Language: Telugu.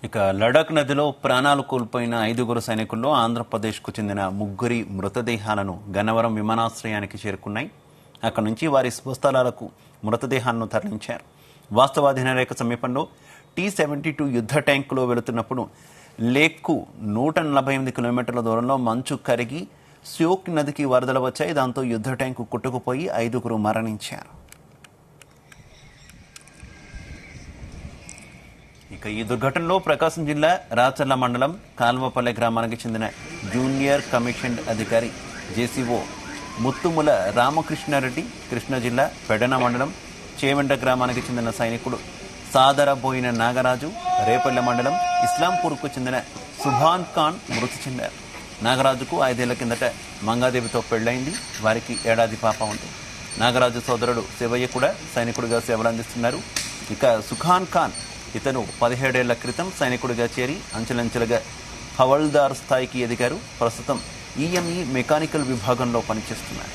ఇక లడాక్ నదిలో ప్రాణాలు కోల్పోయిన 5 సైనికుల్లో ఆంధ్రప్రదేశ్కు చెందిన 3 మృతదేహాలను గన్నవరం విమానాశ్రయానికి చేరుకున్నాయి. అక్కడి నుంచి వారి స్వస్థలాలకు మృతదేహాలను తరలించారు. వాస్తవాధీన రేఖ సమీపంలో T-72 యుద్ధ ట్యాంకులో వెళుతున్నప్పుడు లేక్కు 148 కిలోమీటర్ల దూరంలో మంచు కరిగి శ్యోక్ నదికి వరదలు వచ్చాయి. దాంతో యుద్ధ ట్యాంకు కొట్టుకుపోయి 5 మరణించారు. ఇక ఈ దుర్ఘటనలో ప్రకాశం జిల్లా రాచర్ల మండలం కాల్వపల్లె గ్రామానికి చెందిన జూనియర్ కమిషన్డ్ అధికారి జేసీఓ ముత్తుముల రామకృష్ణారెడ్డి, కృష్ణా జిల్లా పెడన మండలం చేవెండ గ్రామానికి చెందిన సైనికుడు సాదరబోయిన నాగరాజు, రేపల్లె మండలం ఇస్లాంపూర్కు చెందిన సుభాన్ ఖాన్ మృతి చెందారు. నాగరాజుకు 5 ఏళ్ల కిందట మంగాదేవితో పెళ్లైంది. వారికి ఏడాది పాప ఉంది. నాగరాజు సోదరుడు శివయ్య కూడా సైనికుడిగా సేవలందిస్తున్నారు. ఇక సుఖాన్ ఖాన్ ఇతను 17 ఏళ్ల క్రితం సైనికుడిగా చేరి అంచెలంచెలుగా హవల్దార్ స్థాయికి ఎదిగారు. ప్రస్తుతం ఈఎంఈ మెకానికల్ విభాగంలో పనిచేస్తున్నారు.